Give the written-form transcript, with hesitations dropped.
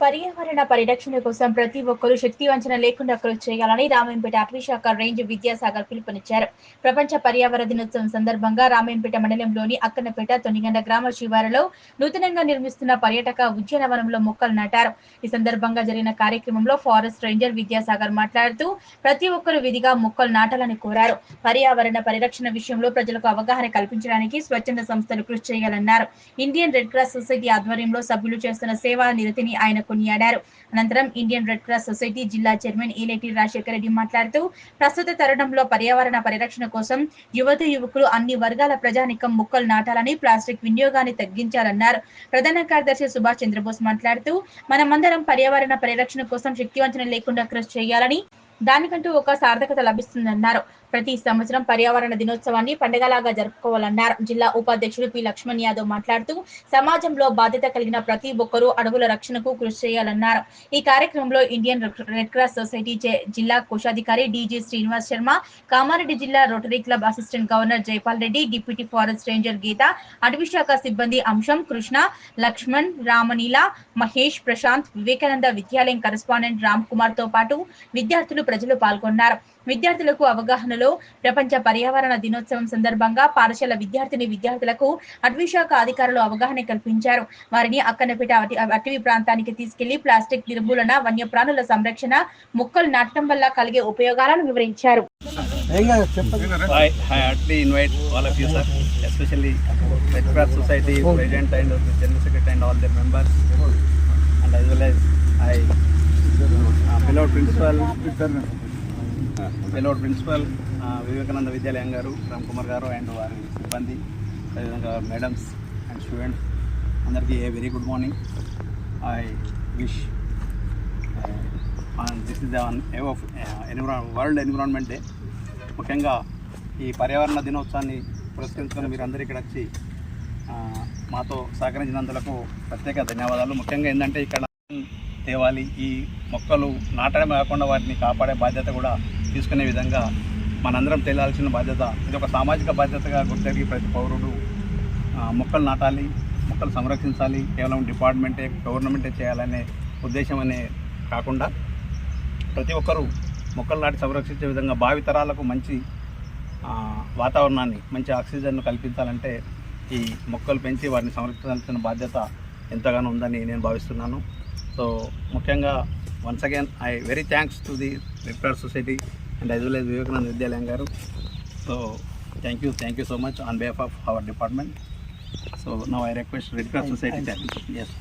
పర్యావరణ పరిరక్షణ కోసం ప్రతి ఒక్కరూ శక్తి వంచన లేకుండా కృషి చేయాలని రామేంపేట అటవీశాఖ రేంజ్ విద్యాసాగర్ పిలుపునిచ్చారు. ప్రపంచ పర్యావరణ దినోత్సవం సందర్భంగా రామేంపేట మండలంలోని అక్కన్నపేట తొనిగండ గ్రామ శివారులో నూతనంగా నిర్మిస్తున్న పర్యాటక ఉద్యానవనంలో మొక్కలు నాటారు. ఈ సందర్భంగా జరిగిన కార్యక్రమంలో ఫారెస్ట్ రేంజర్ విద్యాసాగర్ మాట్లాడుతూ ప్రతి ఒక్కరూ విధిగా మొక్కలు నాటాలని కోరారు. పర్యావరణ పరిరక్షణ విషయంలో ప్రజలకు అవగాహన కల్పించడానికి స్వచ్ఛంద సంస్థలు కృషి చేయాలన్నారు. ఇండియన్ రెడ్ క్రాస్ సొసైటీ ఆధ్వర్యంలో సభ్యులు చేస్తున్న సేవా నిరతిని ఆయన కొనియాడారు. అనంతరం ఇండియన్ రెడ్ క్రాస్ సొసైటీ జిల్లా చైర్మన్ ఈలేటి రాజశేఖర రెడ్డి మాట్లాడుతూ ప్రస్తుత తరుణంలో పర్యావరణ పరిరక్షణ కోసం యువకులు అన్ని వర్గాల ప్రజానికం మొక్కలు నాటాలని, ప్లాస్టిక్ వినియోగాన్ని తగ్గించాలన్నారు. ప్రధాన కార్యదర్శి సుభాష్ చంద్రబోస్ మాట్లాడుతూ మనమందరం పర్యావరణ పరిరక్షణ కోసం శక్తివంచన లేకుండా కృషి చేయాలని, దానికంటూ ఒక సార్థకత లభిస్తుందన్నారు. ప్రతి సంవత్సరం పర్యావరణ దినోత్సవాన్ని పండుగలాగా జరుపుకోవాలన్నారు. జిల్లా ఉపాధ్యక్షుడు పి లక్ష్మణ్ యాదవ్ మాట్లాడుతూ సమాజంలో బాధ్యత కలిగిన ప్రతి ఒక్కరూ అడవుల రక్షణకు కృషి చేయాలన్నారు. ఈ కార్యక్రమంలో ఇండియన్ రెడ్ క్రాస్ సొసైటీ జిల్లా కోశాధికారి డీజీ శ్రీనివాస్ శర్మ, కామారెడ్డి జిల్లా rotary club assistant governor Jaipal Reddy, deputy forest ranger Geetha, అటవీశాఖ సిబ్బంది అంశం, కృష్ణ, లక్ష్మణ్, రామనీల, మహేష్, ప్రశాంత్, వివేకానంద విద్యాలయం కరెస్పాండెంట్ రామ్ కుమార్ తో పాటు విద్యార్థులు, ప్రజలు పాల్గొన్నారు. విద్యార్థులకు అవగాహనలో ప్రపంచ పర్యావరణ దినోత్సవం సందర్భంగా పాఠశాల విద్యార్థులకు అటవీశాఖ అధికారులు అవగాహన కల్పించారు. వారిని అక్కన్నపేట అటవీ ప్రాంతానికి తీసుకెళ్లి ప్లాస్టిక్ నిర్మూలన, వన్యప్రాణుల సంరక్షణ, మొక్కలు నాటడం వల్ల కలిగే ఉపయోగాలను వివరించారు. I heartily invite all of you, sir, especially Red Cross Society President and the General Secretary and all their members, and as well as beloved principal Vivekananda Vidyalayam garu, Ram Kumar garu and vari sibbandi, advidhanga madams and students andarki a very good morning. I wish this is the World Environment Day. ముఖ్యంగా ఈ పర్యావరణ దినోత్సవాన్ని పురస్కరించుకొని మీరందరూ ఇక్కడ వచ్చి మాతో సహకరించినందులకు ప్రత్యేక ధన్యవాదాలు. ముఖ్యంగా ఏంటంటే ఇక్కడ తేవాలి, ఈ మొక్కలు నాటడమే కాకుండా వాటిని కాపాడే బాధ్యత కూడా తీసుకునే విధంగా మనందరం తేలాల్సిన బాధ్యత, ఇది ఒక సామాజిక బాధ్యతగా గుర్తెరిగి ప్రతి పౌరుడు మొక్కలు నాటాలి, మొక్కలు సంరక్షించాలి. కేవలం గవర్నమెంటే చేయాలనే ఉద్దేశం అనే కాకుండా ప్రతి ఒక్కరూ మొక్కలు నాటి సంరక్షించే విధంగా భావితరాలకు మంచి వాతావరణాన్ని, మంచి ఆక్సిజన్ను కల్పించాలంటే ఈ మొక్కలు పెంచి వాటిని సంరక్షించాల్సిన బాధ్యత ఎంతగానో ఉందని నేను భావిస్తున్నాను. సో ముఖ్యంగా once again I very thanks to the red cross society and as well as Vivekananda విద్యాలయం గారు. So thank you so much on behalf of our department. So now I request red cross society. Yes.